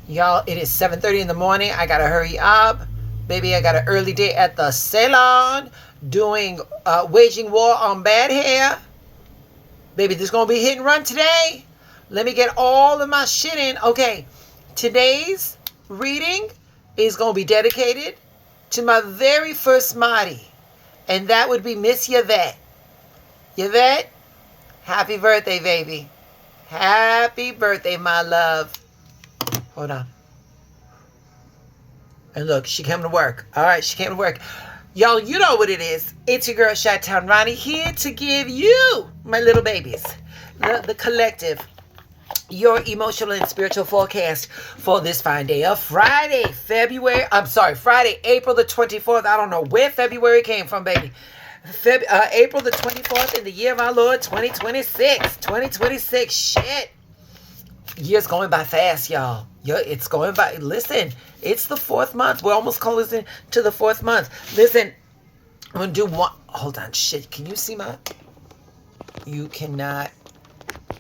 Y'all, it is 7:30 in the morning. I gotta hurry up. Baby, I got an early day at the salon doing waging war on bad hair. Baby, this is gonna be hit and run today. Let me get all of my shit in. Okay, today's reading is gonna be dedicated to my very first Mahdi, and that would be Miss Yvette. Yvette, happy birthday, baby. Happy birthday, my love. Hold on. And look, she came to work. All right, she came to work. Y'all, you know what it is. It's your girl, Chi-Town Ronnie, here to give you, my little babies, the collective, your emotional and spiritual forecast for this fine day of Friday, Friday, April the 24th. I don't know where February came from, baby. April the 24th in the year of our Lord, 2026. 2026, shit. Year's going by fast, y'all. It's going by. Listen, it's the 4th month. We're almost closing to the 4th month. Listen, I'm going to do one. Hold on, shit. Can you see my? You cannot.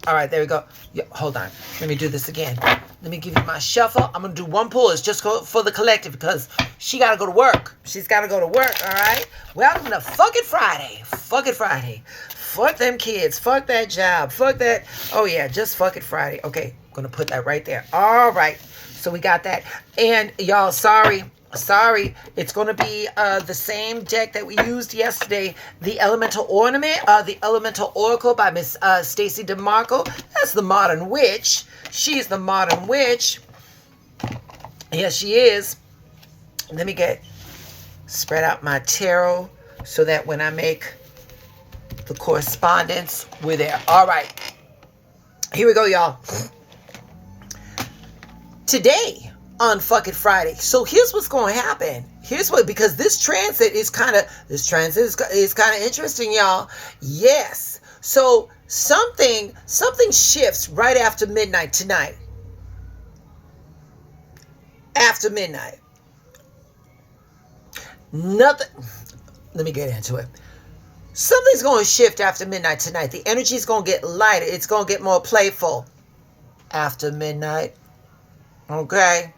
All right, there we go. Hold on. Let me do this again. Let me give you my shuffle. I'm going to do one pull. It's just for the collective because she got to go to work. She's got to go to work, all right? Welcome to fucking Friday. Fucking Friday. Fuck them kids. Fuck that job. Fuck that. Oh, yeah, just fucking Friday. Okay, I'm going to put that right there. All right. So we got that. And y'all, sorry. It's going to be the same deck that we used yesterday. The Elemental Ornament, the Elemental Oracle by Miss Stacy DeMarco. That's the Modern Witch. She's the Modern Witch. Yes, she is. Let me spread out my tarot so that when I make the correspondence, we're there. All right. Here we go, y'all. Today on fucking Friday. So here's what's going to happen. Because this transit is kind of interesting, y'all. Yes. So something shifts right after midnight tonight. After midnight. Nothing. Let me get into it. Something's going to shift after midnight tonight. The energy is going to get lighter. It's going to get more playful after midnight. Okay?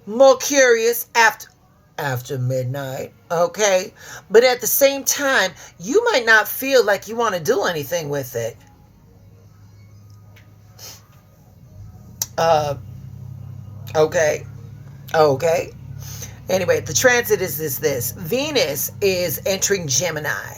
More curious after midnight. Okay? But at the same time, you might not feel like you want to do anything with it. Okay. Anyway, the transit is this. Venus is entering Gemini.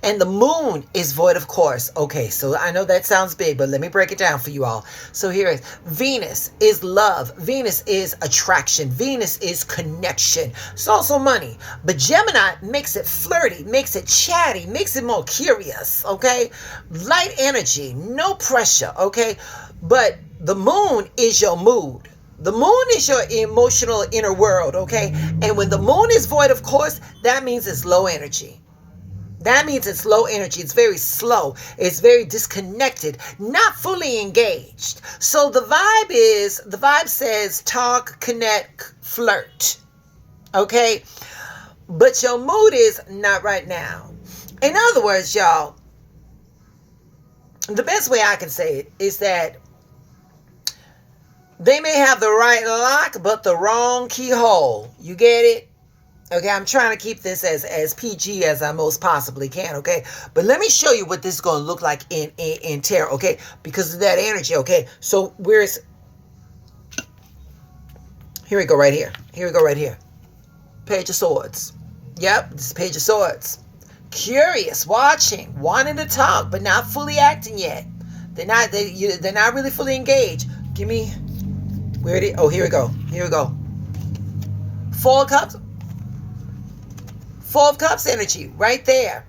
And the moon is void of course. Okay, so I know that sounds big, but let me break it down for you all. So here is Venus is love. Venus is attraction. Venus is connection. It's also money. But Gemini makes it flirty, makes it chatty, makes it more curious. Okay, light energy, no pressure. Okay, but the moon is your mood. The moon is your emotional inner world. Okay, and when the moon is void of course, that means it's low energy. That means it's low energy. It's very slow. It's very disconnected, not fully engaged. So the vibe says talk, connect, flirt. Okay? But your mood is not right now. In other words, y'all, the best way I can say it is that they may have the right lock, but the wrong keyhole. You get it? Okay, I'm trying to keep this as PG as I most possibly can, okay? But let me show you what this is going to look like in tarot, okay? Because of that energy, okay? So here we go right here. Page of Swords. Yep, this is Page of Swords. Curious, watching, wanting to talk, but not fully acting yet. They're not really fully engaged. Give me, where it is? Oh, here we go. Four of Cups energy, right there.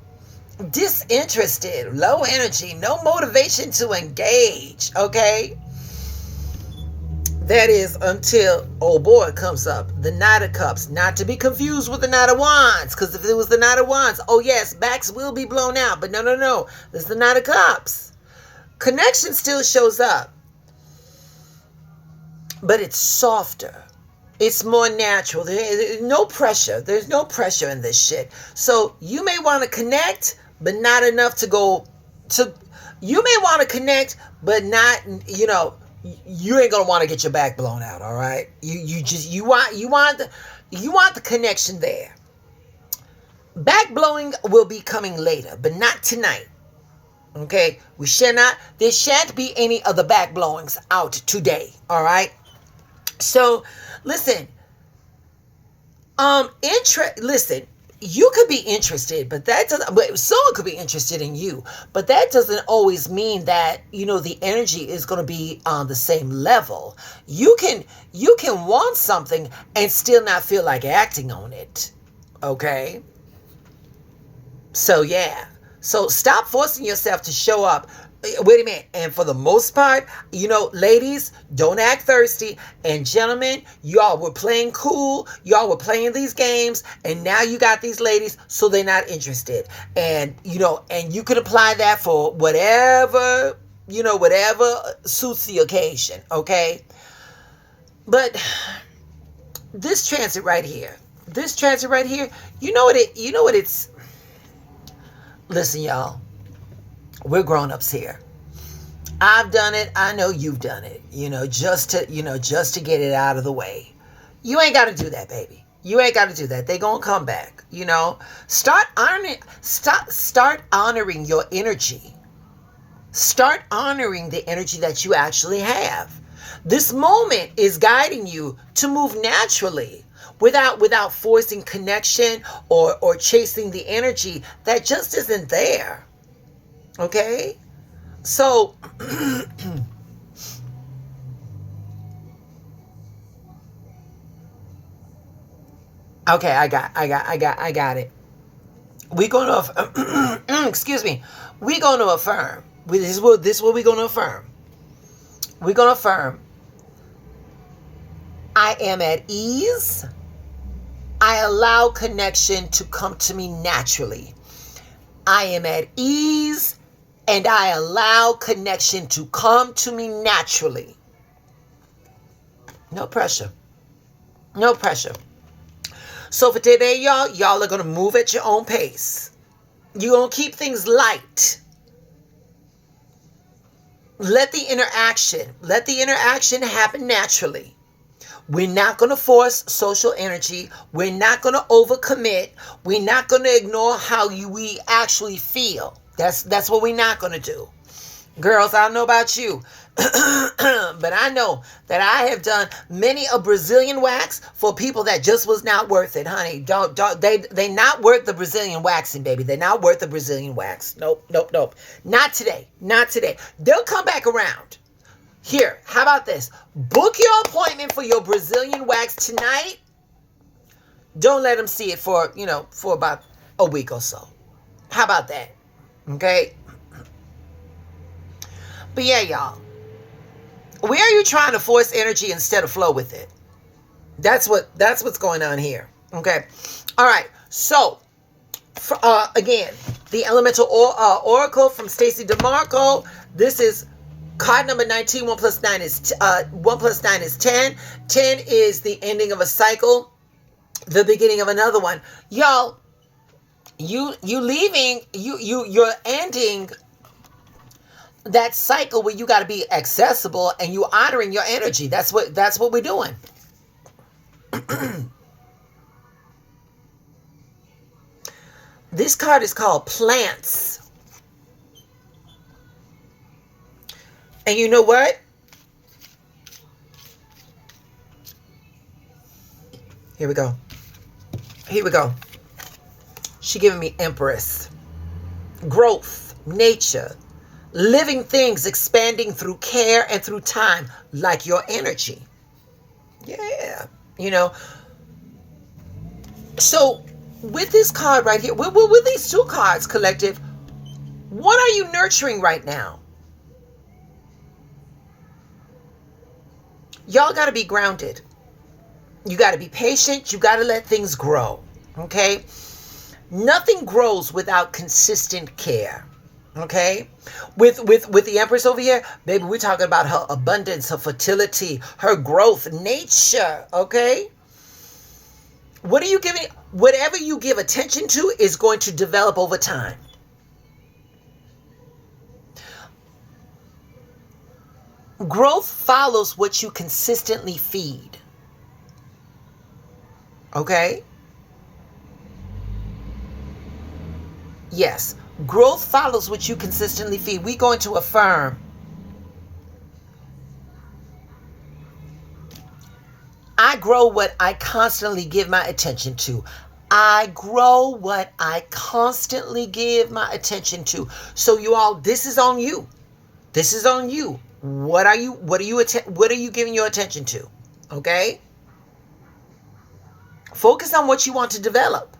Disinterested, low energy, no motivation to engage, okay? That is until, oh boy, it comes up. The Knight of Cups, not to be confused with the Knight of Wands, because if it was the Knight of Wands, oh yes, backs will be blown out, but no. This is the Knight of Cups. Connection still shows up, but it's softer. It's more natural. There's no pressure. There's no pressure in this shit. So you may want to connect, but not enough to go to. You may want to connect, but not, you ain't gonna want to get your back blown out. All right, you want the connection there. Back blowing will be coming later, but not tonight. Okay, there shan't be any other back blowings out today. All right. So listen, listen, you could be interested, but someone could be interested in you, but that doesn't always mean that, the energy is going to be on the same level. You can want something and still not feel like acting on it. Okay. So yeah. So stop forcing yourself to show up. Wait a minute. And for the most part, ladies, don't act thirsty. And gentlemen, y'all were playing cool. Y'all were playing these games. And now you got these ladies, so they're not interested. And, and you can apply that for whatever suits the occasion. Okay. But this transit right here, you know what it's. Listen, y'all, we're grown-ups here. I've done it. I know you've done it, just to get it out of the way. You ain't got to do that, baby. You ain't got to do that. They gonna come back, Start honoring your energy. Start honoring the energy that you actually have. This moment is guiding you to move naturally, without forcing connection or chasing the energy that just isn't there. Okay? So okay, I got it. We're going to excuse me. We're going to affirm. This is what we're going to affirm. We're going to affirm. I am at ease. I allow connection to come to me naturally. I am at ease and I allow connection to come to me naturally. No pressure. No pressure. So for today, y'all are going to move at your own pace. You're going to keep things light. Let the interaction happen naturally. We're not going to force social energy. We're not going to overcommit. We're not going to ignore how we actually feel. That's what we're not going to do. Girls, I don't know about you, but I know that I have done many a Brazilian wax for people that just was not worth it, honey. They not worth the Brazilian waxing, baby. They're not worth the Brazilian wax. Nope. Not today. They'll come back around. Here, how about this? Book your appointment for your Brazilian wax tonight. Don't let them see it for about a week or so. How about that? Okay? But yeah, y'all. Where are you trying to force energy instead of flow with it? That's what's going on here. Okay? All right. So, again, the Elemental Oracle from Stacey DeMarco. This is card number 19. 1 plus 9 is 10. 10 is the ending of a cycle, the beginning of another one. Y'all, you're ending that cycle where you got to be accessible and you honoring your energy. That's what we're doing. This card is called Plants. And you know what? Here we go. She giving me Empress. Growth, nature, living things expanding through care and through time, like your energy. Yeah. So with this card right here, with these two cards, collective, what are you nurturing right now? Y'all got to be grounded. You got to be patient. You got to let things grow. Okay? Nothing grows without consistent care. Okay? With the Empress over here, baby, we're talking about her abundance, her fertility, her growth, nature. Okay? What are you giving? Whatever you give attention to is going to develop over time. Growth follows what you consistently feed. Okay? Yes. Growth follows what you consistently feed. We're going to affirm. I grow what I constantly give my attention to. I grow what I constantly give my attention to. So you all, this is on you. This is on you. What are you giving your attention to? Okay? Focus on what you want to develop.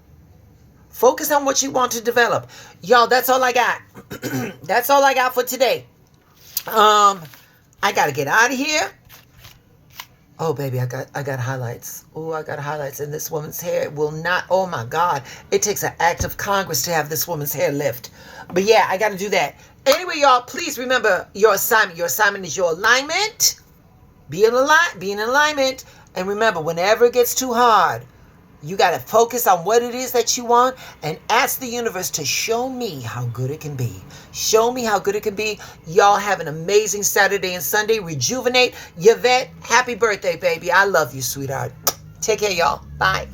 Focus on what you want to develop. Y'all, that's all I got. That's all I got for today. I got to get out of here. Oh, baby, I got highlights. Oh, I got highlights in this woman's hair. It will not, oh my God. It takes an act of Congress to have this woman's hair lift. But yeah, I got to do that. Anyway, y'all, please remember your assignment. Your assignment is your alignment. Be in alignment. And remember, whenever it gets too hard, you got to focus on what it is that you want and ask the universe to show me how good it can be. Show me how good it can be. Y'all have an amazing Saturday and Sunday. Rejuvenate. Yvette, happy birthday, baby. I love you, sweetheart. Take care, y'all. Bye.